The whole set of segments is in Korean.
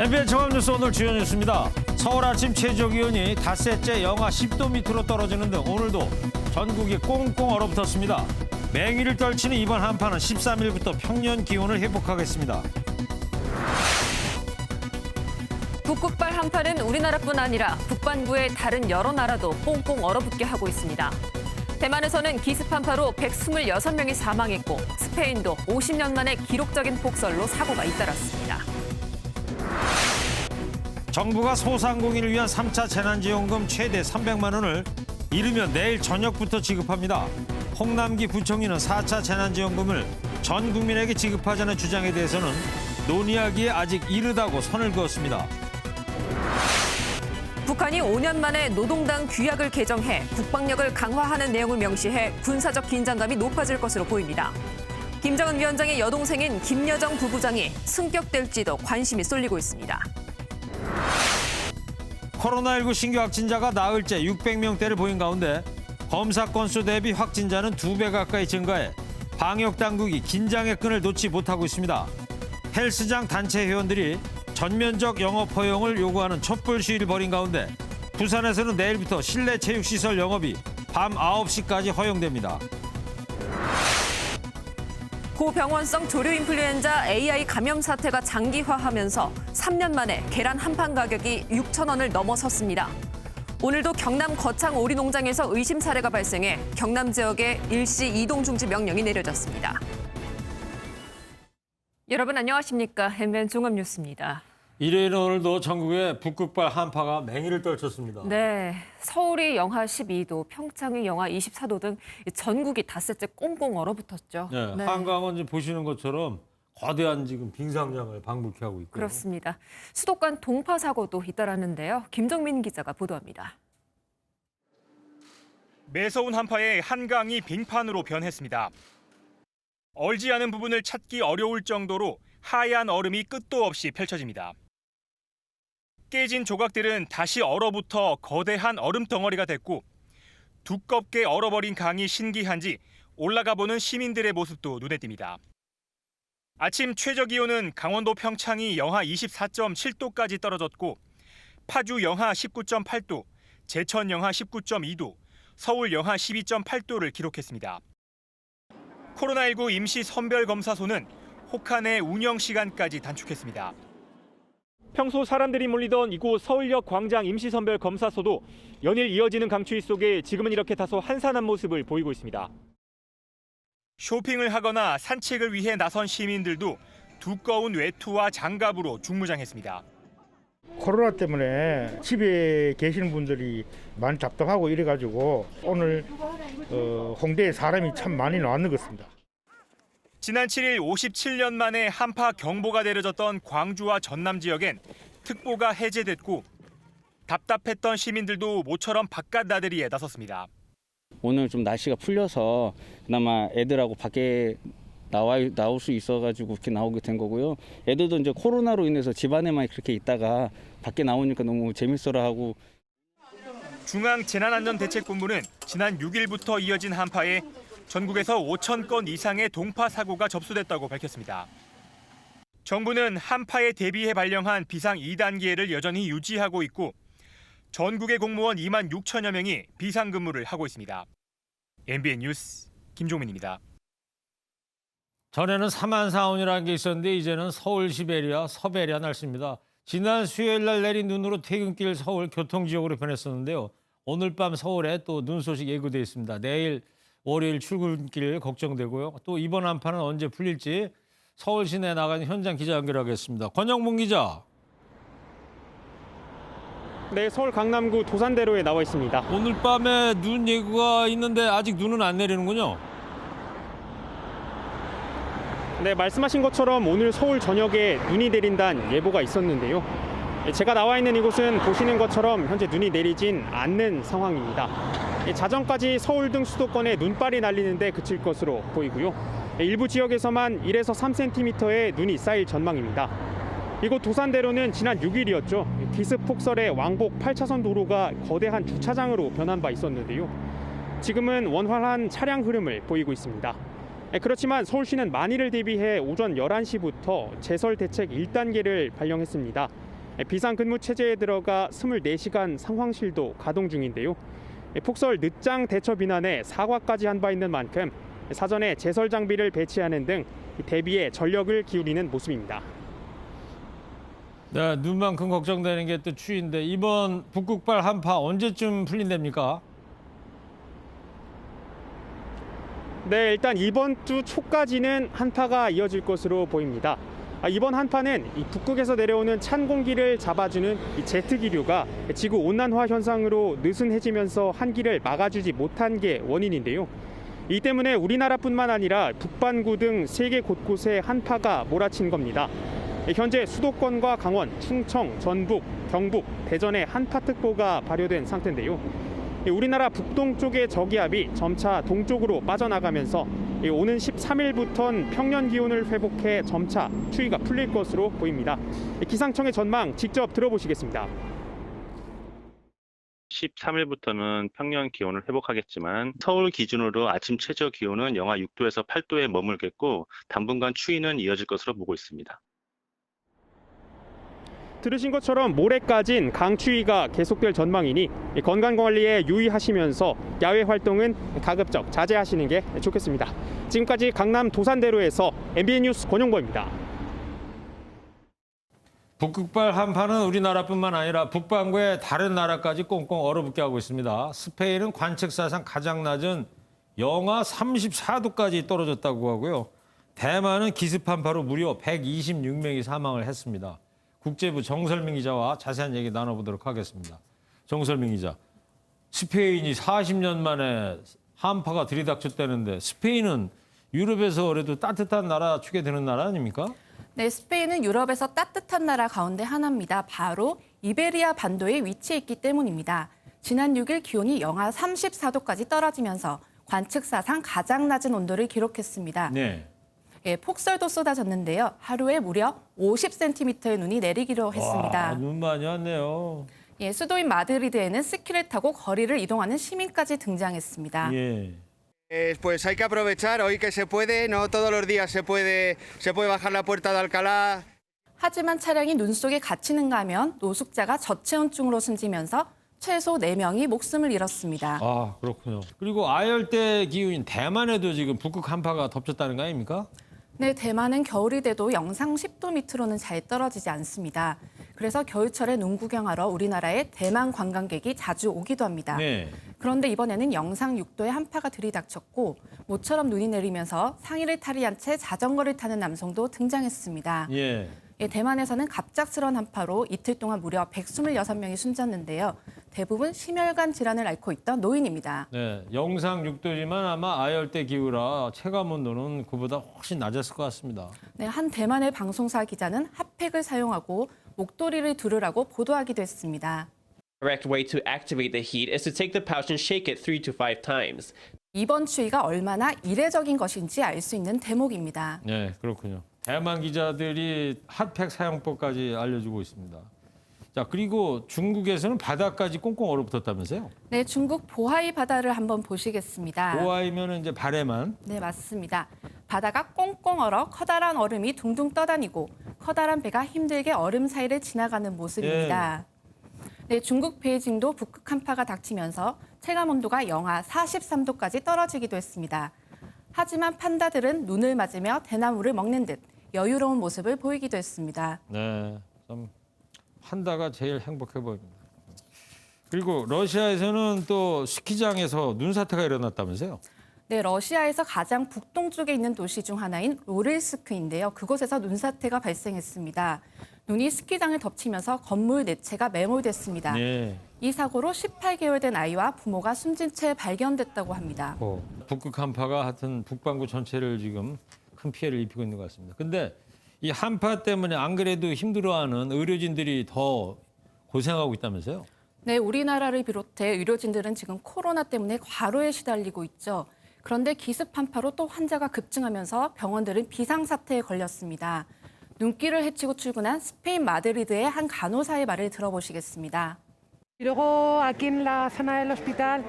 MBN 종합뉴스 오늘 주요 뉴스입니다. 서울 아침 최저기온이 닷새째 영하 10도 밑으로 떨어지는 등 오늘도 전국이 꽁꽁 얼어붙었습니다. 맹위를 떨치는 이번 한파는 13일부터 평년 기온을 회복하겠습니다. 북극발 한파는 우리나라뿐 아니라 북반구의 다른 여러 나라도 꽁꽁 얼어붙게 하고 있습니다. 대만에서는 기습 한파로 126명이 사망했고 스페인도 50년 만에 기록적인 폭설로 사고가 잇따랐습니다. 정부가 소상공인을 위한 3차 재난지원금 최대 300만 원을 이르면 내일 저녁부터 지급합니다. 홍남기 부총리는 4차 재난지원금을 전 국민에게 지급하자는 주장에 대해서는 논의하기에 아직 이르다고 선을 그었습니다. 북한이 5년 만에 노동당 규약을 개정해 국방력을 강화하는 내용을 명시해 군사적 긴장감이 높아질 것으로 보입니다. 김정은 위원장의 여동생인 김여정 부부장이 승격될지도 관심이 쏠리고 있습니다. 코로나19 신규 확진자가 나흘째 600명대를 보인 가운데 검사 건수 대비 확진자는 2배 가까이 증가해 방역당국이 긴장의 끈을 놓지 못하고 있습니다. 헬스장 단체 회원들이 전면적 영업 허용을 요구하는 촛불 시위를 벌인 가운데 부산에서는 내일부터 실내 체육시설 영업이 밤 9시까지 허용됩니다. 고병원성 조류 인플루엔자 AI 감염 사태가 장기화하면서 3년 만에 계란 한 판 가격이 6,000원을 넘어섰습니다. 오늘도 경남 거창 오리 농장에서 의심 사례가 발생해 경남 지역에 일시 이동 중지 명령이 내려졌습니다. 여러분 안녕하십니까? MBN 종합뉴스입니다. 일요일은 오늘도 전국에 북극발 한파가 맹위를 떨쳤습니다. 네, 서울이 영하 12도, 평창이 영하 24도 등 전국이 닷새째 꽁꽁 얼어붙었죠. 네, 네. 한강은 지금 보시는 것처럼 거대한 지금 빙상장을 방불케 하고 있고요. 그렇습니다. 수도권 동파 사고도 잇따랐는데요. 김정민 기자가 보도합니다. 매서운 한파에 한강이 빙판으로 변했습니다. 얼지 않은 부분을 찾기 어려울 정도로 하얀 얼음이 끝도 없이 펼쳐집니다. 깨진 조각들은 다시 얼어붙어 거대한 얼음 덩어리가 됐고 두껍게 얼어버린 강이 신기한지 올라가 보는 시민들의 모습도 눈에 띕니다. 아침 최저기온은 강원도 평창이 영하 24.7도까지 떨어졌고 파주 영하 19.8도, 제천 영하 19.2도, 서울 영하 12.8도를 기록했습니다. 코로나19 임시 선별검사소는 혹한의 운영 시간까지 단축했습니다. 평소 사람들이 몰리던 이곳 서울역 광장 임시선별검사소도 연일 이어지는 강추위 속에 지금은 이렇게 다소 한산한 모습을 보이고 있습니다. 쇼핑을 하거나 산책을 위해 나선 시민들도 두꺼운 외투와 장갑으로 중무장했습니다. 코로나 때문에 집에 계시는 분들이 많이 답답하고 이래가지고 오늘 홍대에 사람이 참 많이 나왔는 것 같습니다. 지난 7일 57년 만에 한파 경보가 내려졌던 광주와 전남 지역엔 특보가 해제됐고 답답했던 시민들도 모처럼 바깥 나들이에 나섰습니다. 오늘 좀 날씨가 풀려서 그나마 애들하고 밖에 나올 수 있어가지고 그렇게 나오게 된 거고요. 애들도 이제 코로나로 인해서 집안에만 그렇게 있다가 밖에 나오니까 너무 재밌어라 하고. 중앙재난안전대책본부는 지난 6일부터 이어진 한파에 전국에서 5천 건 이상의 동파 사고가 접수됐다고 밝혔습니다. 정부는 한파에 대비해 발령한 비상 2단계를 여전히 유지하고 있고 전국의 공무원 2만 6천여 명이 비상근무를 하고 있습니다. MBN 뉴스 김종민입니다. 전에는 사만사온이라는 게 있었는데 이제는 서울 시베리아, 서베리아 날씨입니다. 지난 수요일 날 내린 눈으로 퇴근길 서울 교통지역으로 변했었는데요. 오늘 밤 서울에 또 눈 소식 예고돼 있습니다. 내일 월요일 출근길 걱정되고요. 또 이번 한파는 언제 풀릴지 서울 시내 나가는 현장 기자 연결하겠습니다. 권영문 기자. 네, 서울 강남구 도산대로에 나와 있습니다. 오늘 밤에 눈 예고가 있는데 아직 눈은 안 내리는군요. 네, 말씀하신 것처럼 오늘 서울 저녁에 눈이 내린다는 예보가 있었는데요. 제가 나와 있는 이곳은 보시는 것처럼 현재 눈이 내리진 않는 상황입니다. 자정까지 서울 등 수도권에 눈발이 날리는데 그칠 것으로 보이고요. 일부 지역에서만 1에서 3cm의 눈이 쌓일 전망입니다. 이곳 도산대로는 지난 6일이었죠. 기습 폭설에 왕복 8차선 도로가 거대한 주차장으로 변한 바 있었는데요. 지금은 원활한 차량 흐름을 보이고 있습니다. 그렇지만 서울시는 만일을 대비해 오전 11시부터 제설 대책 1단계를 발령했습니다. 비상근무 체제에 들어가 24시간 상황실도 가동 중인데요. 폭설 늦장 대처 비난에 사과까지 한 바 있는 만큼 사전에 제설 장비를 배치하는 등 대비에 전력을 기울이는 모습입니다. 네, 눈만큼 걱정되는 게 또 추위인데 이번 북극발 한파 언제쯤 풀린답니까? 네, 일단 이번 주 초까지는 한파가 이어질 것으로 보입니다. 이번 한파는 이 북극에서 내려오는 찬 공기를 잡아주는 이 제트 기류가 지구 온난화 현상으로 느슨해지면서 한기를 막아주지 못한 게 원인인데요. 이 때문에 우리나라뿐만 아니라 북반구 등 세계 곳곳에 한파가 몰아친 겁니다. 현재 수도권과 강원, 충청, 전북, 경북, 대전에 한파특보가 발효된 상태인데요. 우리나라 북동쪽의 저기압이 점차 동쪽으로 빠져나가면서 오는 13일부터는 평년 기온을 회복해 점차 추위가 풀릴 것으로 보입니다. 기상청의 전망 직접 들어보시겠습니다. 13일부터는 평년 기온을 회복하겠지만 서울 기준으로 아침 최저 기온은 영하 6도에서 8도에 머물겠고 당분간 추위는 이어질 것으로 보고 있습니다. 들으신 것처럼 모레까진 강추위가 계속될 전망이니 건강관리에 유의하시면서 야외 활동은 가급적 자제하시는 게 좋겠습니다. 지금까지 강남 도산대로에서 MBN 뉴스 권용보입니다. 북극발 한파는 우리나라뿐만 아니라 북반구의 다른 나라까지 꽁꽁 얼어붙게 하고 있습니다. 스페인은 관측사상 가장 낮은 영하 34도까지 떨어졌다고 하고요. 대만은 기습 한파로 무려 126명이 사망을 했습니다. 국제부 정설민 기자와 자세한 얘기 나눠보도록 하겠습니다. 정설민 기자, 스페인이 40년 만에 한파가 들이닥쳤다는데 스페인은 유럽에서 그래도 따뜻한 나라 축에 드는 나라 아닙니까? 네, 스페인은 유럽에서 따뜻한 나라 가운데 하나입니다. 바로 이베리아 반도에 위치해 있기 때문입니다. 지난 6일 기온이 영하 34도까지 떨어지면서 관측사상 가장 낮은 온도를 기록했습니다. 네. 예, 폭설도 쏟아졌는데요. 하루에 무려 50cm의 눈이 내리기로 했습니다. 와, 눈 많이 왔네요. 예, 수도인 마드리드에는 스키를 타고 거리를 이동하는 시민까지 등장했습니다. 예. Pues hay que aprovechar hoy que se puede, no todos los días se puede bajar la puerta de Alcalá. 하지만 차량이 눈 속에 갇히는가 하면 노숙자가 저체온증으로 숨지면서 최소 4명이 목숨을 잃었습니다. 아, 그렇군요. 그리고 아열대 기후인 대만에도 지금 북극 한파가 덮쳤다는 거 아닙니까? 네, 대만은 겨울이 돼도 영상 10도 밑으로는 잘 떨어지지 않습니다. 그래서 겨울철에 눈 구경하러 우리나라에 대만 관광객이 자주 오기도 합니다. 네. 그런데 이번에는 영상 6도의 한파가 들이닥쳤고 모처럼 눈이 내리면서 상의를 탈의한 채 자전거를 타는 남성도 등장했습니다. 예. 예, 대만에서는 갑작스러운 한파로 이틀 동안 무려 126명이 숨졌는데요. 대부분 심혈관 질환을 앓고 있던 노인입니다. 네, 영상 6도지만 아마 아열대 기후라 체감 온도는 그보다 훨씬 낮았을 것 같습니다. 네, 한 대만의 방송사 기자는 핫팩을 사용하고 목도리를 두르라고 보도하기도 했습니다. Correct way to activate the heat is to take the pouch and shake it 3 to 5 times. 이번 추위가 얼마나 이례적인 것인지 알 수 있는 대목입니다. 네, 그렇군요. 대만 기자들이 핫팩 사용법까지 알려주고 있습니다. 자, 그리고 중국에서는 바다까지 꽁꽁 얼어붙었다면서요? 네, 중국 보하이 바다를 한번 보시겠습니다. 보하이면은 이제 발해만. 네, 맞습니다. 바다가 꽁꽁 얼어 커다란 얼음이 둥둥 떠다니고 커다란 배가 힘들게 얼음 사이를 지나가는 모습입니다. 네, 중국 베이징도 북극 한파가 닥치면서 체감 온도가 영하 43도까지 떨어지기도 했습니다. 하지만 판다들은 눈을 맞으며 대나무를 먹는 듯 여유로운 모습을 보이기도 했습니다. 네, 좀 판다가 제일 행복해 보입니다. 그리고 러시아에서는 또 스키장에서 눈사태가 일어났다면서요? 네, 러시아에서 가장 북동쪽에 있는 도시 중 하나인 노릴스크인데요. 그곳에서 눈사태가 발생했습니다. 눈이 스키장을 덮치면서 건물 4채가 매몰됐습니다. 네. 이 사고로 18개월 된 아이와 부모가 숨진 채 발견됐다고 합니다. 북극 한파가 하여튼 북반구 전체를 지금 큰 피해를 입히고 있는 것 같습니다. 근데 이 한파 때문에 안 그래도 힘들어하는 의료진들이 더 고생하고 있다면서요? 네, 우리나라를 비롯해 의료진들은 지금 코로나 때문에 과로에 시달리고 있죠. 그런데 기습 한파로 또 환자가 급증하면서 병원들은 비상사태에 걸렸습니다. 눈길을 헤치고 출근한 스페인 마드리드의 한 간호사의 말을 들어보시겠습니다. Y luego aquí en la zona del hospital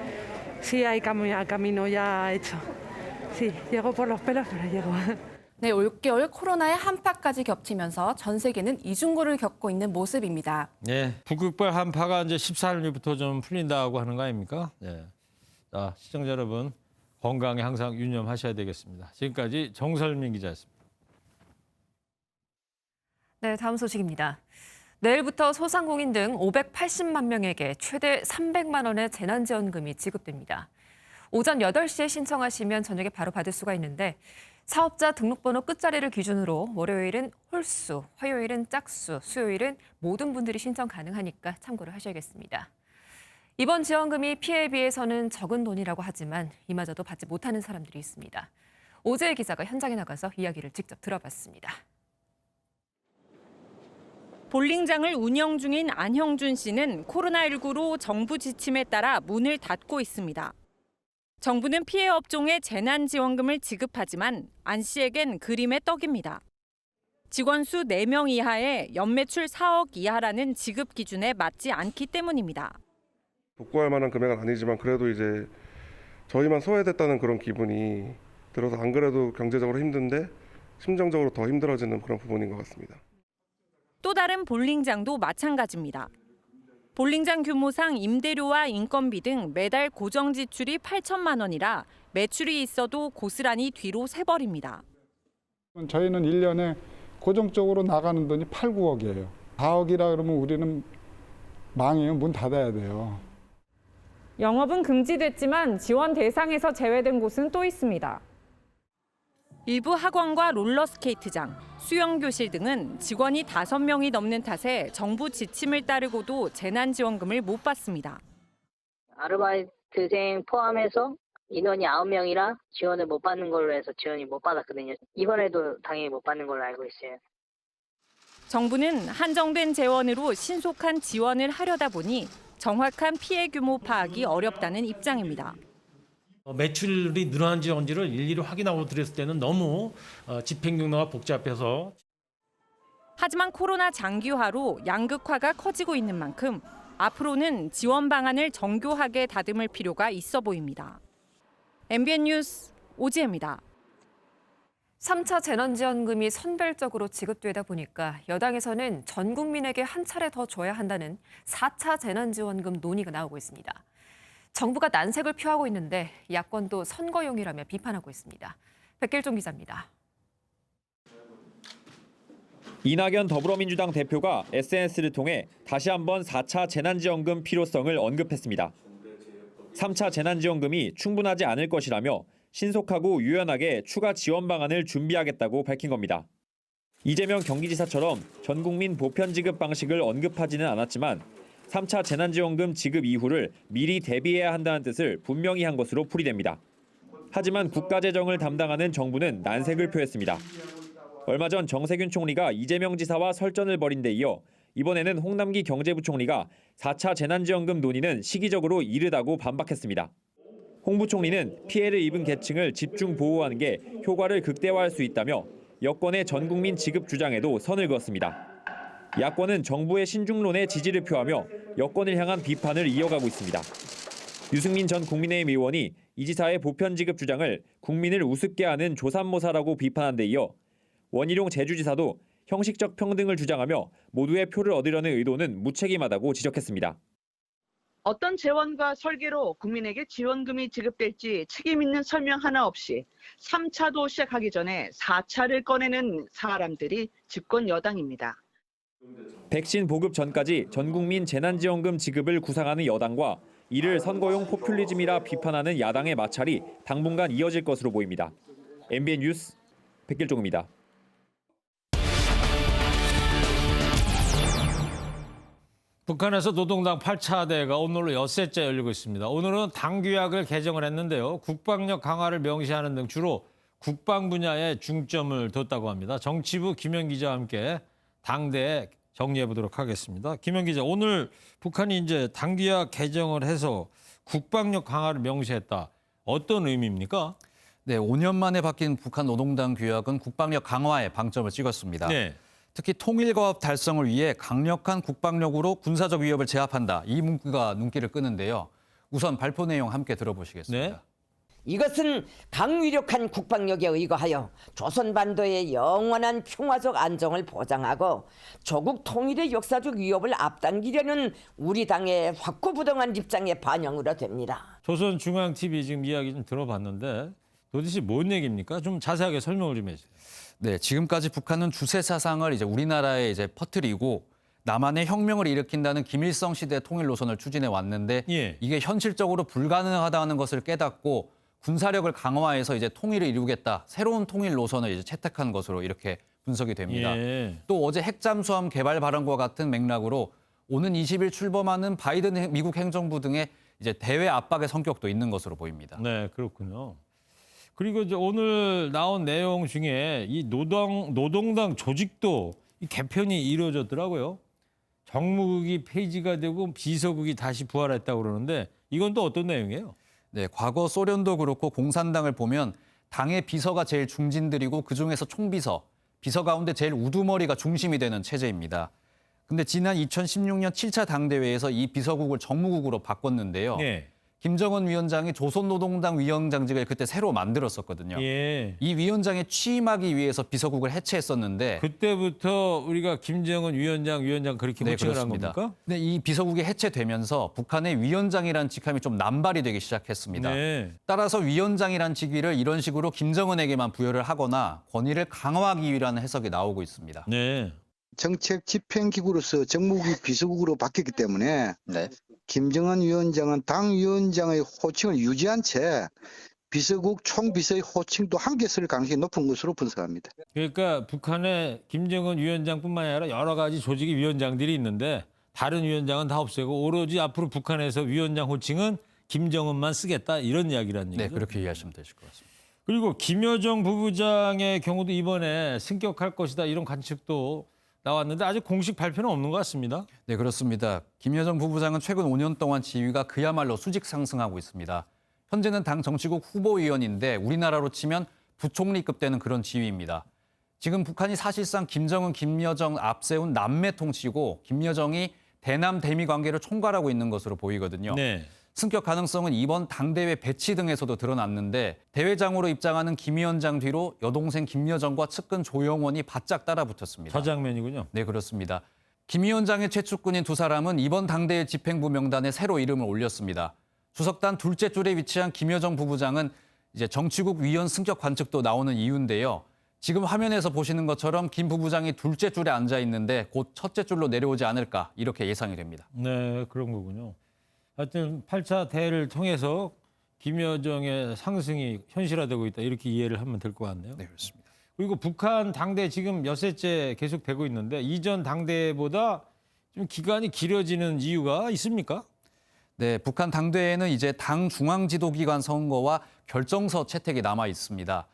sí hay camino ya hecho. Sí, llego por los pelos, pero llego. 네, 올겨울 코로나의 한파까지 겹치면서 전 세계는 이중고를 겪고 있는 모습입니다. 네, 북극발 한파가 이제 14일부터 좀 풀린다고 하는 거 아닙니까? 네. 자, 시청자 여러분 건강에 항상 유념하셔야 되겠습니다. 지금까지 정설민 기자였습니다. 네, 다음 소식입니다. 내일부터 소상공인 등 580만 명에게 최대 300만 원의 재난지원금이 지급됩니다. 오전 8시에 신청하시면 저녁에 바로 받을 수가 있는데 사업자 등록번호 끝자리를 기준으로 월요일은 홀수, 화요일은 짝수, 수요일은 모든 분들이 신청 가능하니까 참고를 하셔야겠습니다. 이번 지원금이 피해에 비해서는 적은 돈이라고 하지만 이마저도 받지 못하는 사람들이 있습니다. 오재희 기자가 현장에 나가서 이야기를 직접 들어봤습니다. 볼링장을 운영 중인 안형준 씨는 코로나19로 정부 지침에 따라 문을 닫고 있습니다. 정부는 피해 업종에 재난지원금을 지급하지만 안 씨에겐 그림의 떡입니다. 직원 수 4명 이하에 연매출 4억 이하라는 지급 기준에 맞지 않기 때문입니다. 복구할 만한 금액은 아니지만 그래도 이제 저희만 소외됐다는 그런 기분이 들어서 안 그래도 경제적으로 힘든데 심정적으로 더 힘들어지는 그런 부분인 것 같습니다. 또 다른 볼링장도 마찬가지입니다. 볼링장 규모상 임대료와 인건비 등 매달 고정 지출이 8천만 원이라 매출이 있어도 고스란히 뒤로 새버립니다. 저희는 1년에 고정적으로 나가는 돈이 8, 9억이에요. 4억이라 그러면 우리는 망해요. 문 닫아야 돼요. 영업은 금지됐지만 지원 대상에서 제외된 곳은 또 있습니다. 일부 학원과 롤러스케이트장, 수영교실 등은 직원이 5명이 넘는 탓에 정부 지침을 따르고도 재난지원금을 못 받습니다. 아르바이트생 포함해서 인원이 9명이라 지원을 못 받는 걸로 해서 지원이 못 받았거든요. 이번에도 당연히 못 받는 걸로 알고 있어요. 정부는 한정된 재원으로 신속한 지원을 하려다 보니 정확한 피해 규모 파악이 어렵다는 입장입니다. 매출이 늘어난지 언지를 일일이 확인하고 드렸을 때는 너무 집행경로가 복잡해서. 하지만 코로나 장기화로 양극화가 커지고 있는 만큼 앞으로는 지원 방안을 정교하게 다듬을 필요가 있어 보입니다. MBN 뉴스 오지혜입니다. 3차 재난지원금이 선별적으로 지급되다 보니까 여당에서는 전 국민에게 한 차례 더 줘야 한다는 4차 재난지원금 논의가 나오고 있습니다. 정부가 난색을 표하고 있는데 야권도 선거용이라며 비판하고 있습니다. 백길종 기자입니다. 이낙연 더불어민주당 대표가 SNS를 통해 다시 한번 4차 재난지원금 필요성을 언급했습니다. 3차 재난지원금이 충분하지 않을 것이라며 신속하고 유연하게 추가 지원 방안을 준비하겠다고 밝힌 겁니다. 이재명 경기지사처럼 전 국민 보편 지급 방식을 언급하지는 않았지만 3차 재난지원금 지급 이후를 미리 대비해야 한다는 뜻을 분명히 한 것으로 풀이됩니다. 하지만 국가재정을 담당하는 정부는 난색을 표했습니다. 얼마 전 정세균 총리가 이재명 지사와 설전을 벌인 데 이어 이번에는 홍남기 경제부총리가 4차 재난지원금 논의는 시기적으로 이르다고 반박했습니다. 홍 부총리는 피해를 입은 계층을 집중 보호하는 게 효과를 극대화할 수 있다며 여권의 전 국민 지급 주장에도 선을 그었습니다. 야권은 정부의 신중론에 지지를 표하며 여권을 향한 비판을 이어가고 있습니다. 유승민 전 국민의힘 의원이 이 지사의 보편 지급 주장을 국민을 우습게 하는 조삼모사라고 비판한 데 이어 원희룡 제주지사도 형식적 평등을 주장하며 모두의 표를 얻으려는 의도는 무책임하다고 지적했습니다. 어떤 재원과 설계로 국민에게 지원금이 지급될지 책임 있는 설명 하나 없이 3차도 시작하기 전에 4차를 꺼내는 사람들이 집권 여당입니다. 백신 보급 전까지 전 국민 재난지원금 지급을 구상하는 여당과 이를 선거용 포퓰리즘이라 비판하는 야당의 마찰이 당분간 이어질 것으로 보입니다. MBN 뉴스 백길종입니다. 북한에서 노동당 8차 대회가 오늘로 엿새째 열리고 있습니다. 오늘은 당규약을 개정을 했는데요. 국방력 강화를 명시하는 등 주로 국방 분야에 중점을 뒀다고 합니다. 정치부 김현 기자와 함께 당대에 정리해 보도록 하겠습니다. 김현 기자, 오늘 북한이 이제 당규약 개정을 해서 국방력 강화를 명시했다. 어떤 의미입니까? 네, 5년 만에 바뀐 북한 노동당 규약은 국방력 강화에 방점을 찍었습니다. 네. 특히 통일과업 달성을 위해 강력한 국방력으로 군사적 위협을 제압한다. 이 문구가 눈길을 끄는데요. 우선 발표 내용 함께 들어보시겠습니다. 네. 이것은 강위력한 국방력에 의거하여 조선반도의 영원한 평화적 안정을 보장하고 조국 통일의 역사적 위협을 앞당기려는 우리 당의 확고부동한 입장의 반영으로 됩니다. 조선중앙TV 지금 이야기 좀 들어봤는데 도대체 뭔 얘기입니까? 좀 자세하게 설명을 좀 해주세요. 네, 지금까지 북한은 주체 사상을 이제 우리나라에 이제 퍼뜨리고 남한의 혁명을 일으킨다는 김일성 시대 통일 노선을 추진해 왔는데 이게 현실적으로 불가능하다는 것을 깨닫고 군사력을 강화해서 이제 통일을 이루겠다. 새로운 통일 노선을 이제 채택한 것으로 이렇게 분석이 됩니다. 또 어제 핵잠수함 개발 발언과 같은 맥락으로 오는 20일 출범하는 바이든 미국 행정부 등의 이제 대외 압박의 성격도 있는 것으로 보입니다. 네, 그렇군요. 그리고 이제 오늘 나온 내용 중에 이 노동당 조직도 이 개편이 이루어졌더라고요. 정무국이 폐지가 되고 비서국이 다시 부활했다고 그러는데 이건 또 어떤 내용이에요? 네, 과거 소련도 그렇고 공산당을 보면 당의 비서가 제일 중진들이고 그중에서 총비서, 비서 가운데 제일 우두머리가 중심이 되는 체제입니다. 근데 지난 2016년 7차 당대회에서 이 비서국을 정무국으로 바꿨는데요. 김정은 위원장이 조선노동당 위원장직을 그때 새로 만들었었거든요. 이 위원장에 취임하기 위해서 비서국을 해체했었는데 그때부터 우리가 김정은 위원장 그렇게 호칭을 한 겁니까? 네, 이 비서국이 해체되면서 북한의 위원장이라는 직함이 좀 남발이 되기 시작했습니다. 따라서 위원장이라는 직위를 이런 식으로 김정은에게만 부여를 하거나 권위를 강화하기 위한 해석이 나오고 있습니다. 정책 집행기구로서 정무국이 비서국으로 바뀌었기 때문에 김정은 위원장은 당 위원장의 호칭을 유지한 채 비서국 총비서의 호칭도 함께 쓸 가능성이 높은 것으로 분석합니다. 그러니까 북한에 김정은 위원장뿐만 아니라 여러 가지 조직의 위원장들이 있는데 다른 위원장은 다 없애고 오로지 앞으로 북한에서 위원장 호칭은 김정은만 쓰겠다 이런 이야기라는 얘기죠. 네, 그렇게 이해하시면 되실 것 같습니다. 그리고 김여정 부부장의 경우도 이번에 승격할 것이다 이런 관측도 나왔는데 아직 공식 발표는 없는 것 같습니다. 네, 그렇습니다. 김여정 부부장은 최근 5년 동안 지위가 그야말로 수직 상승하고 있습니다. 현재는 당 정치국 후보위원인데 우리나라로 치면 부총리급 되는 그런 지위입니다. 지금 북한이 사실상 김정은, 김여정 앞세운 남매 통치고 김여정이 대남 대미 관계를 총괄하고 있는 것으로 보이거든요. 승격 가능성은 이번 당대회 배치 등에서도 드러났는데 대회장으로 입장하는 김 위원장 뒤로 여동생 김여정과 측근 조영원이 바짝 따라붙었습니다. 저 장면이군요. 네, 그렇습니다. 김 위원장의 최측근인 두 사람은 이번 당대회 집행부 명단에 새로 이름을 올렸습니다. 주석단 둘째 줄에 위치한 김여정 부부장은 이제 정치국 위원 승격 관측도 나오는 이유인데요. 지금 화면에서 보시는 것처럼 김 부부장이 둘째 줄에 앉아 있는데 곧 첫째 줄로 내려오지 않을까 이렇게 예상이 됩니다. 네, 그런 거군요. 하여튼 8차 대회를 통해서 김여정의 상승이 현실화되고 있다 이렇게 이해를 하면 될 것 같네요. 네, 그렇습니다. 그리고 북한 당대 지금 엿새째 계속되고 있는데 이전 당대보다 좀 기간이 길어지는 이유가 있습니까? 네, 북한 당대회는 이제 당 중앙지도기관 선거와 결정서 채택이 남아 있습니다.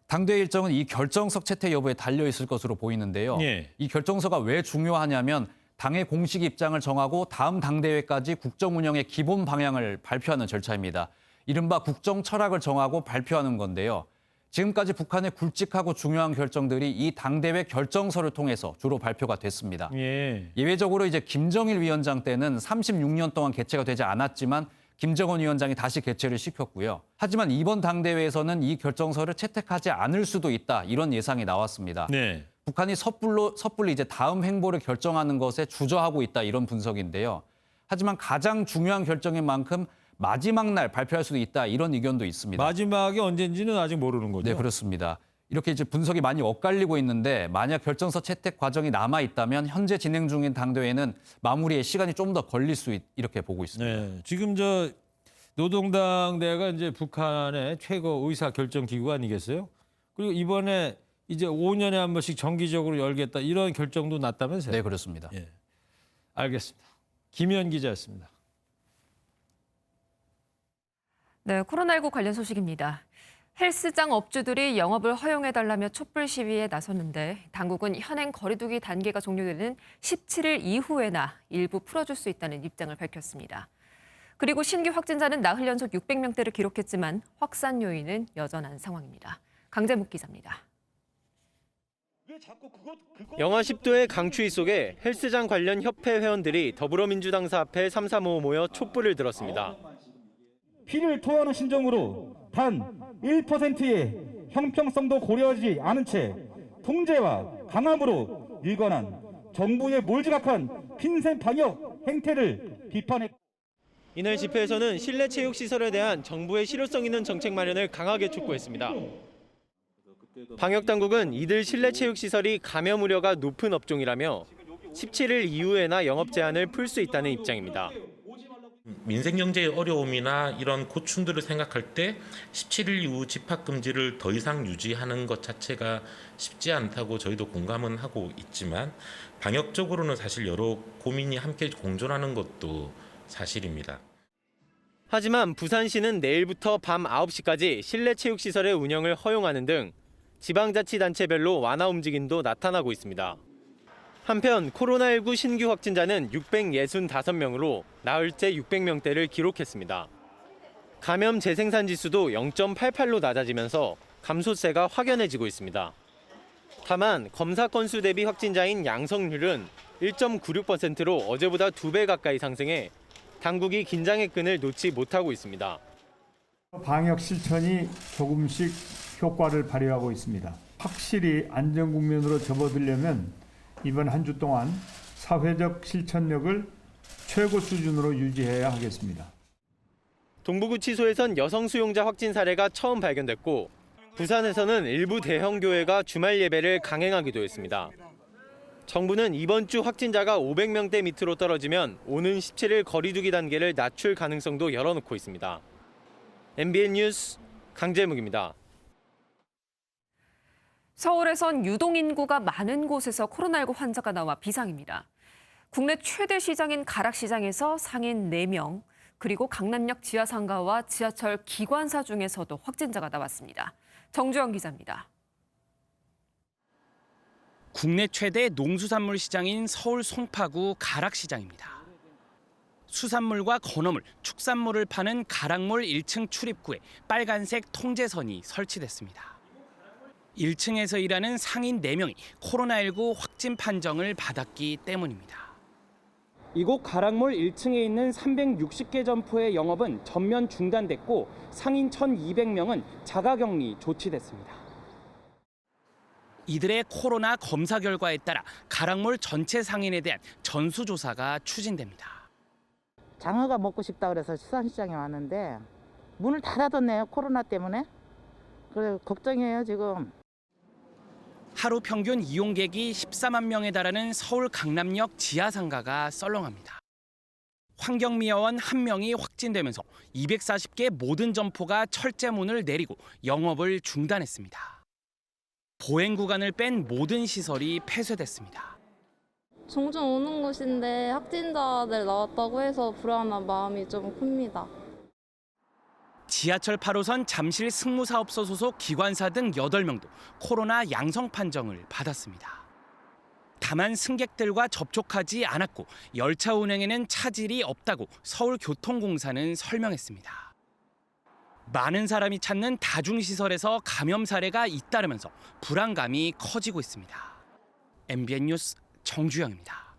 당대회 일정은 이 결정서 채택 여부에 달려 있을 것으로 보이는데요. 이 결정서가 왜 중요하냐면 당의 공식 입장을 정하고 다음 당대회까지 국정 운영의 기본 방향을 발표하는 절차입니다. 이른바 국정 철학을 정하고 발표하는 건데요. 지금까지 북한의 굵직하고 중요한 결정들이 이 당대회 결정서를 통해서 주로 발표가 됐습니다. 예외적으로 이제 김정일 위원장 때는 36년 동안 개최가 되지 않았지만 김정은 위원장이 다시 개최를 시켰고요. 하지만 이번 당대회에서는 이 결정서를 채택하지 않을 수도 있다 이런 예상이 나왔습니다. 북한이 섣불리 이제 다음 행보를 결정하는 것에 주저하고 있다 이런 분석인데요. 하지만 가장 중요한 결정인 만큼 마지막 날 발표할 수도 있다 이런 의견도 있습니다. 마지막이 언제인지는 아직 모르는 거죠? 네, 그렇습니다. 이렇게 이제 분석이 많이 엇갈리고 있는데 만약 결정서 채택 과정이 남아 있다면 현재 진행 중인 당대회는 마무리에 시간이 좀 더 걸릴 수 이렇게 보고 있습니다. 네, 지금 저 노동당대가 이제 북한의 최고 의사 결정 기구 아니겠어요? 그리고 이번에 이제 5년에 한 번씩 정기적으로 열겠다 이런 결정도 났다면서요? 네, 그렇습니다. 알겠습니다. 김현 기자였습니다. 네, 코로나19 관련 소식입니다. 헬스장 업주들이 영업을 허용해달라며 촛불 시위에 나섰는데 당국은 현행 거리두기 단계가 종료되는 17일 이후에나 일부 풀어줄 수 있다는 입장을 밝혔습니다. 그리고 신규 확진자는 나흘 연속 600명대를 기록했지만 확산 요인은 여전한 상황입니다. 강재묵 기자입니다. 영하 10도의 강추위 속에 헬스장 관련 협회 회원들이 더불어민주당사 앞에 335 모여 촛불을 들었습니다. 피를 토하는 심정으로 단 1%의 형평성도 고려하지 않은 채 통제와 강압으로 일관한 정부의 몰지각한 핀셋 방역 행태를 비판했습니다. 이날 집회에서는 실내 체육 시설에 대한 정부의 실효성 있는 정책 마련을 강하게 촉구했습니다. 방역 당국은 이들 실내 체육 시설이 감염 우려가 높은 업종이라며 17일 이후에나 영업 제한을 풀 수 있다는 입장입니다. 민생 경제의 어려움이나 이런 고충들을 생각할 때 17일 이후 집합 금지를 더 이상 유지하는 것 자체가 쉽지 않다고 저희도 공감은 하고 있지만 방역적으로는 사실 여러 고민이 함께 공존하는 것도 사실입니다. 하지만 부산시는 내일부터 밤 9시까지 실내 체육 시설의 운영을 허용하는 등 지방자치단체별로 완화 움직임도 나타나고 있습니다. 한편 코로나19 신규 확진자는 665명으로 나흘째 600명대를 기록했습니다. 감염 재생산 지수도 0.88로 낮아지면서 감소세가 확연해지고 있습니다. 다만 검사 건수 대비 확진자인 양성률은 1.96%로 어제보다 2배 가까이 상승해 당국이 긴장의 끈을 놓지 못하고 있습니다. 방역 실천이 조금씩 효과를 발휘하고 있습니다. 확실히 안전국면으로 접어들려면 이번 한 주 동안 사회적 실천력을 최고 수준으로 유지해야 하겠습니다. 동부구치소에선 여성 수용자 확진 사례가 처음 발견됐고 부산에서는 일부 대형 교회가 주말 예배를 강행하기도 했습니다. 정부는 이번 주 확진자가 500명대 밑으로 떨어지면 오는 17일 거리두기 단계를 낮출 가능성도 열어놓고 있습니다. MBN 뉴스 강재묵입니다. 서울에선 유동인구가 많은 곳에서 코로나19 환자가 나와 비상입니다. 국내 최대 시장인 가락시장에서 상인 4명, 그리고 강남역 지하상가와 지하철 기관사 중에서도 확진자가 나왔습니다. 정주영 기자입니다. 국내 최대 농수산물 시장인 서울 송파구 가락시장입니다. 수산물과 건어물, 축산물을 파는 가락몰 1층 출입구에 빨간색 통제선이 설치됐습니다. 1층에서 일하는 상인 4명이 코로나19 확진 판정을 받았기 때문입니다. 이곳 가락몰 1층에 있는 360개 점포의 영업은 전면 중단됐고 상인 1,200명은 자가격리 조치됐습니다. 이들의 코로나 검사 결과에 따라 가락몰 전체 상인에 대한 전수조사가 추진됩니다. 장어가 먹고 싶다 그래서 수산시장에 왔는데 문을 닫아뒀네요. 코로나 때문에. 그래서 걱정이에요 지금. 하루 평균 이용객이 14만 명에 달하는 서울 강남역 지하상가가 썰렁합니다. 환경미화원 1명이 확진되면서 240개 모든 점포가 철제문을 내리고 영업을 중단했습니다. 보행 구간을 뺀 모든 시설이 폐쇄됐습니다. 종종 오는 곳인데 확진자들 나왔다고 해서 불안한 마음이 좀 큽니다. 지하철 8호선 잠실 승무사업소 소속 기관사 등 8명도 코로나 양성 판정을 받았습니다. 다만 승객들과 접촉하지 않았고 열차 운행에는 차질이 없다고 서울교통공사는 설명했습니다. 많은 사람이 찾는 다중시설에서 감염 사례가 잇따르면서 불안감이 커지고 있습니다. MBN 뉴스 정주영입니다.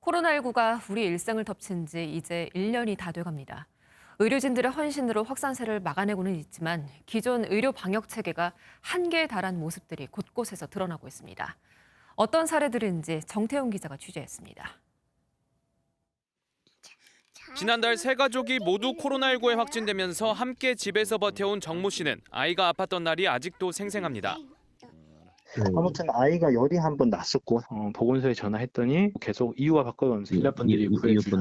코로나19가 우리 일상을 덮친 지 이제 1년이 다 돼갑니다. 의료진들의 헌신으로 확산세를 막아내고는 있지만 기존 의료 방역 체계가 한계에 달한 모습들이 곳곳에서 드러나고 있습니다. 어떤 사례들인지 정태훈 기자가 취재했습니다. 지난달 세 가족이 모두 코로나19에 확진되면서 함께 집에서 버텨온 정모 씨는 아이가 아팠던 날이 아직도 생생합니다. 아무튼 아이가 열이 한 번 났었고 보건소에 전화했더니 계속 이유가 바꿔오면서 일합분들이 구해주고.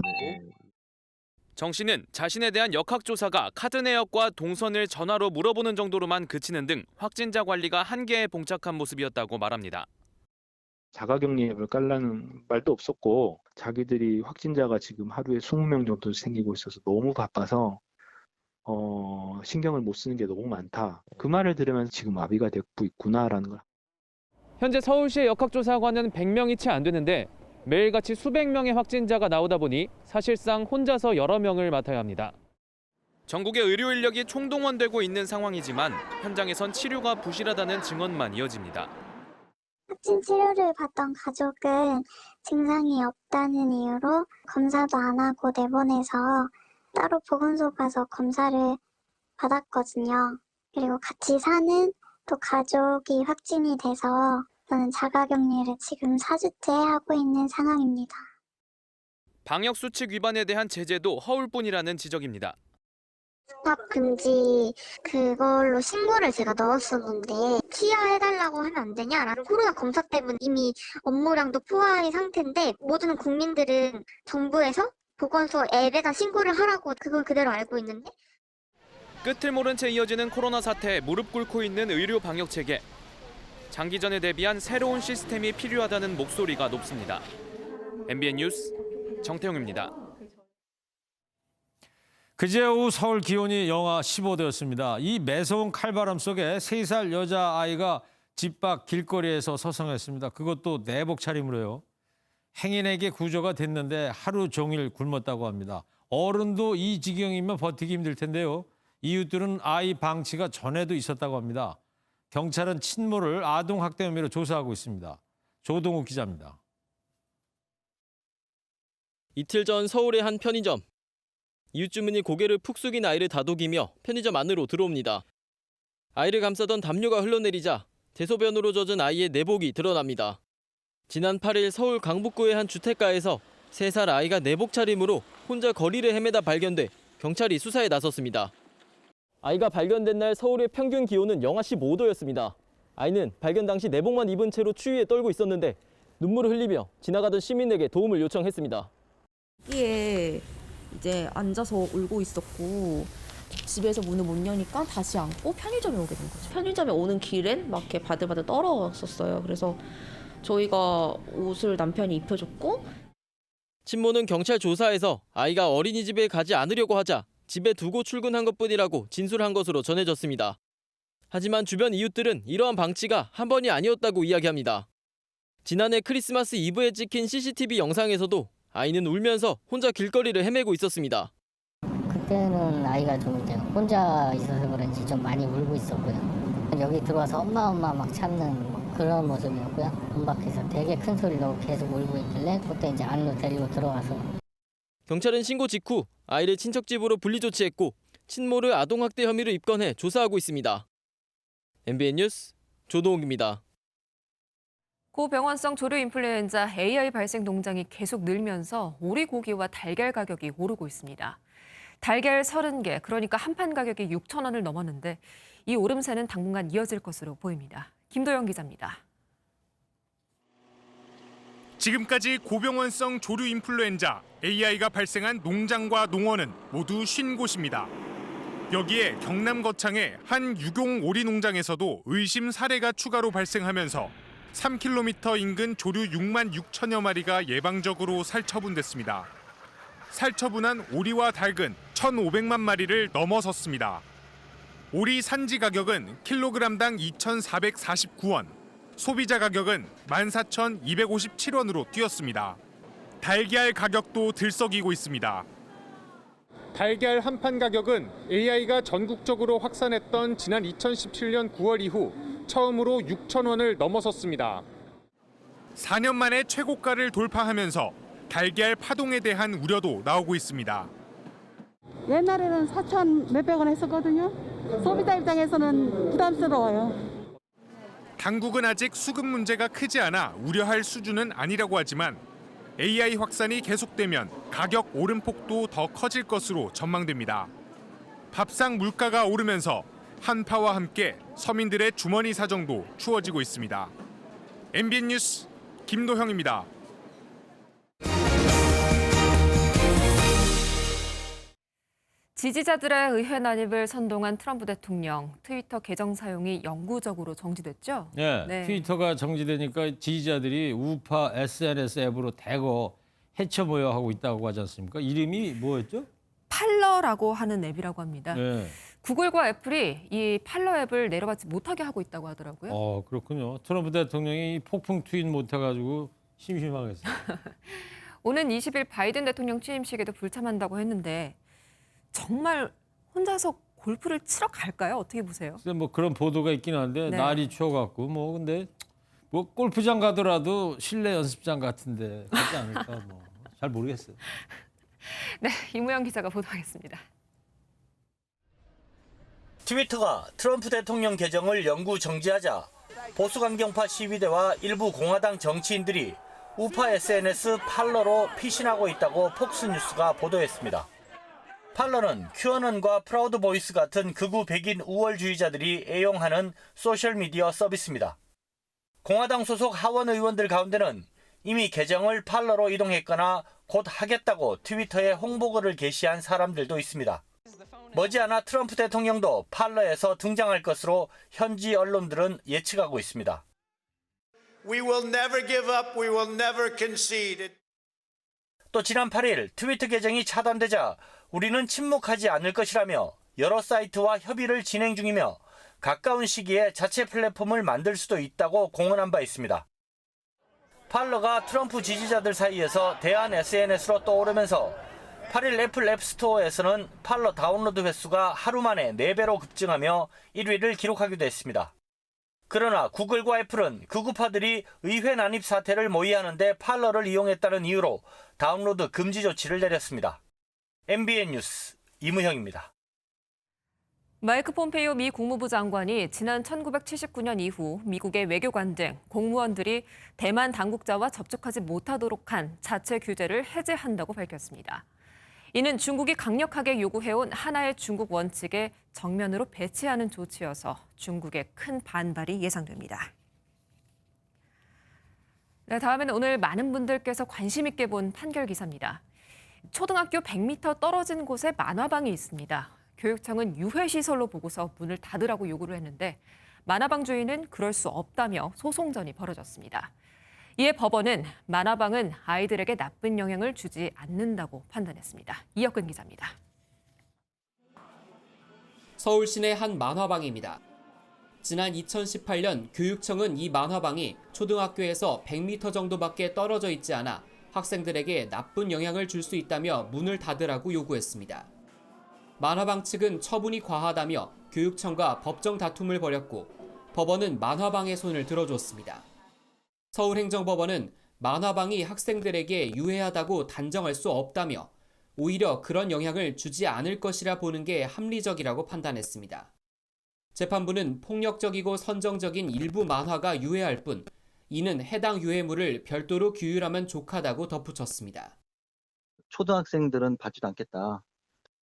정 씨는 자신에 대한 역학조사가 카드 내역과 동선을 전화로 물어보는 정도로만 그치는 등 확진자 관리가 한계에 봉착한 모습이었다고 말합니다. 자가격리 앱을 깔라는 말도 없었고 자기들이 확진자가 지금 하루에 20명 정도 생기고 있어서 너무 바빠서 신경을 못 쓰는 게 너무 많다. 그 말을 들으면서 지금 마비가 되고 있구나라는 걸. 현재 서울시의 역학조사관은 100명이 채 안 되는데 매일같이 수백 명의 확진자가 나오다 보니 사실상 혼자서 여러 명을 맡아야 합니다. 전국의 의료 인력이 총동원되고 있는 상황이지만 현장에선 치료가 부실하다는 증언만 이어집니다. 확진 치료를 받던 가족은 증상이 없다는 이유로 검사도 안 하고 내보내서 따로 보건소 가서 검사를 받았거든요. 그리고 같이 사는 또 가족이 확진이 돼서 저는 자가격리를 지금 4주째 하고 있는 상황입니다. 방역수칙 위반에 대한 제재도 허울뿐이라는 지적입니다. 수납 금지 그걸로 신고를 제가 넣었었는데 취하해달라고 하면 안 되냐라는 코로나 검사 때문에 이미 업무량도 포화의 상태인데 모든 국민들은 정부에서 보건소 앱에다 신고를 하라고 그걸 그대로 알고 있는데 끝을 모른 채 이어지는 코로나 사태에 무릎 꿇고 있는 의료 방역 체계. 장기전에 대비한 새로운 시스템이 필요하다는 목소리가 높습니다. MBN 뉴스 정태용입니다. 그제 오후 서울 기온이 영하 15도였습니다. 이 매서운 칼바람 속에 3살 여자아이가 집 밖 길거리에서 서성했습니다. 그것도 내복 차림으로요. 행인에게 구조가 됐는데 하루 종일 굶었다고 합니다. 어른도 이 지경이면 버티기 힘들 텐데요. 이웃들은 아이 방치가 전에도 있었다고 합니다. 경찰은 친모를 아동학대 혐의로 조사하고 있습니다. 조동욱 기자입니다. 이틀 전 서울의 한 편의점. 이웃 주민이 고개를 푹 숙인 아이를 다독이며 편의점 안으로 들어옵니다. 아이를 감싸던 담요가 흘러내리자 대소변으로 젖은 아이의 내복이 드러납니다. 지난 8일 서울 강북구의 한 주택가에서 3살 아이가 내복 차림으로 혼자 거리를 헤매다 발견돼 경찰이 수사에 나섰습니다. 아이가 발견된 날 서울의 평균 기온은 영하 15도였습니다. 아이는 발견 당시 내복만 입은 채로 추위에 떨고 있었는데 눈물을 흘리며 지나가던 시민에게 도움을 요청했습니다. 여기에 이제 앉아서 울고 있었고 집에서 문을 못 여니까 다시 안고 편의점에 오게 된 거죠. 편의점에 오는 길엔 막 이렇게 바들바들 떨었었어요. 그래서 저희가 옷을 남편이 입혀줬고 친모는 경찰 조사에서 아이가 어린이집에 가지 않으려고 하자 집에 두고 출근한 것뿐이라고 진술한 것으로 전해졌습니다. 하지만 주변 이웃들은 이러한 방치가 한 번이 아니었다고 이야기합니다. 지난해 크리스마스 이브에 찍힌 CCTV 영상에서도 아이는 울면서 혼자 길거리를 헤매고 있었습니다. 그때는 아이가 좀 이제 혼자 있어서 그런지 좀 많이 울고 있었고요. 여기 들어와서 엄마 막 찾는 그런 모습이었고요. 문 밖에서 되게 큰 소리로 계속 울고 있길래 그때 이제 안으로 데리고 들어와서. 경찰은 신고 직후 아이를 친척 집으로 분리 조치했고 친모를 아동학대 혐의로 입건해 조사하고 있습니다. MBN 뉴스 조동욱입니다. 고병원성 조류 인플루엔자 AI 발생 농장이 계속 늘면서 오리고기와 달걀 가격이 오르고 있습니다. 달걀 30개, 그러니까 한 판 가격이 6,000원을 넘었는데 이 오름세는 당분간 이어질 것으로 보입니다. 김도영 기자입니다. 지금까지 고병원성 조류 인플루엔자 AI가 발생한 농장과 농원은 모두 50곳입니다. 여기에 경남 거창의 한 유경 오리 농장에서도 의심 사례가 추가로 발생하면서 3km 인근 조류 6만 6천여 마리가 예방적으로 살처분됐습니다. 살처분한 오리와 닭은 1,500만 마리를 넘어섰습니다. 오리 산지 가격은 킬로그램당 2,449원, 소비자 가격은 14,257원으로 뛰었습니다. 달걀 가격도 들썩이고 있습니다. 달걀 한 판 가격은 AI가 전국적으로 확산했던 지난 2017년 9월 이후 처음으로 6,000원을 넘어섰습니다. 4년 만에 최고가를 돌파하면서 달걀 파동에 대한 우려도 나오고 있습니다. 옛날에는 4,000 몇백 원 했었거든요. 소비자 입장에서는 부담스러워요. 당국은 아직 수급 문제가 크지 않아 우려할 수준은 아니라고 하지만 AI 확산이 계속되면 가격 오름폭도 더 커질 것으로 전망됩니다. 밥상 물가가 오르면서 한파와 함께 서민들의 주머니 사정도 추워지고 있습니다. MBN 뉴스 김도형입니다. 지지자들의 의회 난입을 선동한 트럼프 대통령, 트위터 계정 사용이 영구적으로 정지됐죠? 네. 트위터가 정지되니까 지지자들이 우파 SNS 앱으로 대거 해쳐 모여 하고 있다고 하지 않습니까? 이름이 뭐였죠? 팔러라고 하는 앱이라고 합니다. 네. 구글과 애플이 이 팔러 앱을 내려받지 못하게 하고 있다고 하더라고요. 그렇군요. 트럼프 대통령이 폭풍 트윗 못해가지고 심심하겠어요. 오는 20일 바이든 대통령 취임식에도 불참한다고 했는데 정말 혼자서 골프를 치러 갈까요? 어떻게 보세요? 뭐 그런 보도가 있긴 한데 네. 날이 추워갖고 근데 골프장 가더라도 실내 연습장 같은데 가지 않을까 잘 모르겠어요. 네, 이무영 기자가 보도하겠습니다. 트위터가 트럼프 대통령 계정을 영구 정지하자 보수 강경파 시위대와 일부 공화당 정치인들이 우파 SNS 팔러로 피신하고 있다고 폭스뉴스가 보도했습니다. 팔러는 큐어넌과 프라우드 보이스 같은 극우 백인 우월주의자들이 애용하는 소셜미디어 서비스입니다. 공화당 소속 하원 의원들 가운데는 이미 계정을 팔러로 이동했거나 곧 하겠다고 트위터에 홍보글을 게시한 사람들도 있습니다. 머지않아 트럼프 대통령도 팔러에서 등장할 것으로 현지 언론들은 예측하고 있습니다. We will never give up. We will never concede. 또 지난 8일 트위터 계정이 차단되자 우리는 침묵하지 않을 것이라며 여러 사이트와 협의를 진행 중이며 가까운 시기에 자체 플랫폼을 만들 수도 있다고 공언한 바 있습니다. 팔러가 트럼프 지지자들 사이에서 대안 SNS로 떠오르면서 8일 애플 앱스토어에서는 팔러 다운로드 횟수가 하루 만에 4배로 급증하며 1위를 기록하기도 했습니다. 그러나 구글과 애플은 극우파들이 의회 난입 사태를 모의하는 데 팔러를 이용했다는 이유로 다운로드 금지 조치를 내렸습니다. MBN 뉴스 이무형입니다. 마이크 폼페이오 미 국무부 장관이 지난 1979년 이후 미국의 외교관 등 공무원들이 대만 당국자와 접촉하지 못하도록 한 자체 규제를 해제한다고 밝혔습니다. 이는 중국이 강력하게 요구해온 하나의 중국 원칙에 정면으로 배치하는 조치여서 중국의 큰 반발이 예상됩니다. 네, 다음에는 오늘 많은 분들께서 관심 있게 본 판결 기사입니다. 초등학교 100m 떨어진 곳에 만화방이 있습니다. 교육청은 유해시설로 보고서 문을 닫으라고 요구를 했는데 만화방 주인은 그럴 수 없다며 소송전이 벌어졌습니다. 이에 법원은 만화방은 아이들에게 나쁜 영향을 주지 않는다고 판단했습니다. 이혁근 기자입니다. 서울 시내 한 만화방입니다. 지난 2018년 교육청은 이 만화방이 초등학교에서 100m 정도밖에 떨어져 있지 않아 학생들에게 나쁜 영향을 줄 수 있다며 문을 닫으라고 요구했습니다. 만화방 측은 처분이 과하다며 교육청과 법정 다툼을 벌였고 법원은 만화방의 손을 들어줬습니다. 서울행정법원은 만화방이 학생들에게 유해하다고 단정할 수 없다며 오히려 그런 영향을 주지 않을 것이라 보는 게 합리적이라고 판단했습니다. 재판부는 폭력적이고 선정적인 일부 만화가 유해할 뿐 이는 해당 유해물을 별도로 규율하면 족하다고 덧붙였습니다. 초등학생들은 받지도 않겠다.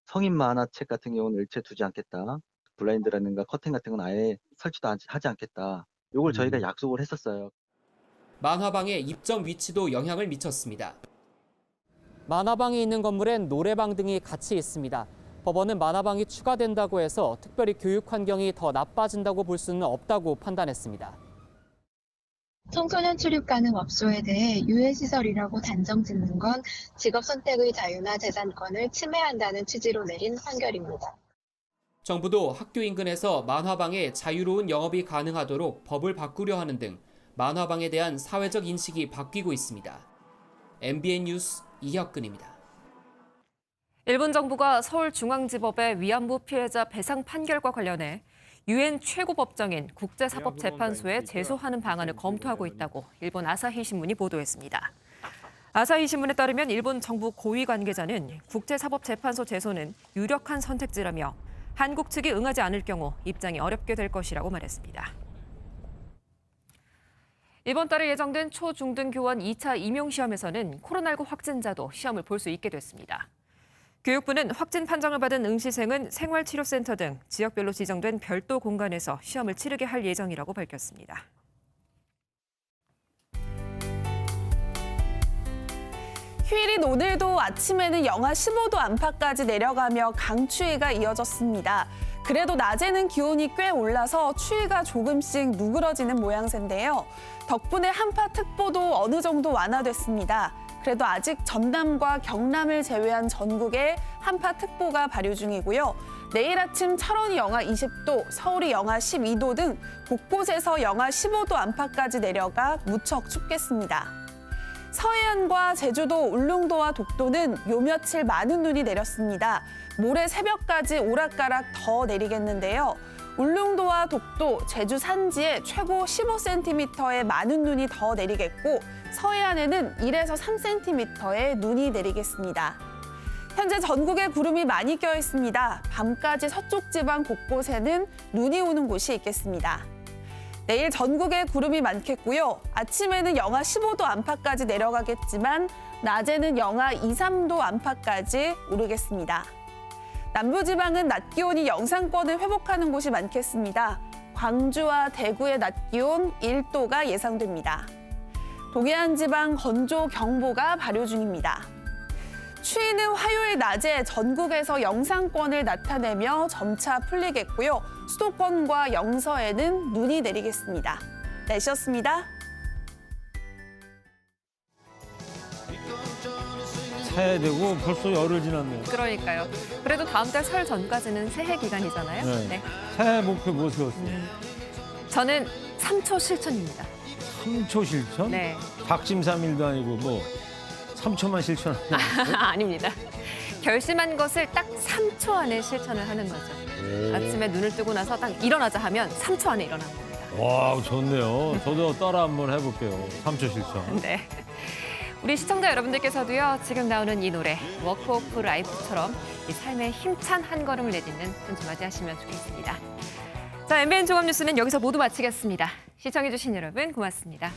성인 만화책 같은 경우는 일체 두지 않겠다. 블라인드라든가 커튼 같은 건 아예 설치도 하지 않겠다. 이걸 저희가 약속을 했었어요. 만화방의 입점 위치도 영향을 미쳤습니다. 만화방이 있는 건물엔 노래방 등이 같이 있습니다. 법원은 만화방이 추가된다고 해서 특별히 교육 환경이 더 나빠진다고 볼 수는 없다고 판단했습니다. 청소년 출입 가능 업소에 대해 유해시설이라고 단정 짓는 건 직업 선택의 자유나 재산권을 침해한다는 취지로 내린 판결입니다. 정부도 학교 인근에서 만화방에 자유로운 영업이 가능하도록 법을 바꾸려 하는 등 만화방에 대한 사회적 인식이 바뀌고 있습니다. MBN 뉴스 이혁근입니다. 일본 정부가 서울중앙지법의 위안부 피해자 배상 판결과 관련해 유엔 최고법정인 국제사법재판소에 제소하는 방안을 검토하고 있다고 일본 아사히 신문이 보도했습니다. 아사히 신문에 따르면 일본 정부 고위 관계자는 국제사법재판소 제소는 유력한 선택지라며 한국 측이 응하지 않을 경우 입장이 어렵게 될 것이라고 말했습니다. 이번 달에 예정된 초중등교원 2차 임용시험에서는 코로나19 확진자도 시험을 볼 수 있게 됐습니다. 교육부는 확진 판정을 받은 응시생은 생활치료센터 등 지역별로 지정된 별도 공간에서 시험을 치르게 할 예정이라고 밝혔습니다. 휴일인 오늘도 아침에는 영하 15도 안팎까지 내려가며 강추위가 이어졌습니다. 그래도 낮에는 기온이 꽤 올라서 추위가 조금씩 누그러지는 모양새인데요. 덕분에 한파특보도 어느 정도 완화됐습니다. 그래도 아직 전남과 경남을 제외한 전국에 한파특보가 발효 중이고요. 내일 아침 철원이 영하 20도, 서울이 영하 12도 등 곳곳에서 영하 15도 안팎까지 내려가 무척 춥겠습니다. 서해안과 제주도, 울릉도와 독도는 요 며칠 많은 눈이 내렸습니다. 모레 새벽까지 오락가락 더 내리겠는데요. 울릉도와 독도, 제주 산지에 최고 15cm의 많은 눈이 더 내리겠고 서해안에는 1에서 3cm의 눈이 내리겠습니다. 현재 전국에 구름이 많이 껴 있습니다. 밤까지 서쪽 지방 곳곳에는 눈이 오는 곳이 있겠습니다. 내일 전국에 구름이 많겠고요. 아침에는 영하 15도 안팎까지 내려가겠지만 낮에는 영하 2, 3도 안팎까지 오르겠습니다. 남부지방은 낮 기온이 영상권을 회복하는 곳이 많겠습니다. 광주와 대구의 낮 기온 1도가 예상됩니다. 동해안 지방 건조 경보가 발효 중입니다. 추위는 화요일 낮에 전국에서 영상권을 나타내며 점차 풀리겠고요. 수도권과 영서에는 눈이 내리겠습니다. 날씨였습니다. 새해 되고 벌써 열흘 지났네요. 그러니까요. 그래도 다음 달 설 전까지는 새해 기간이잖아요. 네. 새해 목표 뭐 세웠어요? 저는 3초 실천입니다. 3초 실천? 네. 작심삼일도 아니고 뭐 3초만 실천하는 아닙니다. 결심한 것을 딱 3초 안에 실천을 하는 거죠. 아침에 눈을 뜨고 나서 딱 일어나자 하면 3초 안에 일어나는 겁니다. 와, 좋네요. 저도 따라 한번 해볼게요. 3초 실천. 네. 우리 시청자 여러분들께서도요, 지금 나오는 이 노래 워크 오프 라이프처럼 이 삶의 힘찬 한 걸음을 내딛는 한 주 맞이하시면 좋겠습니다. 자, MBN 종합뉴스는 여기서 모두 마치겠습니다. 시청해주신 여러분 고맙습니다.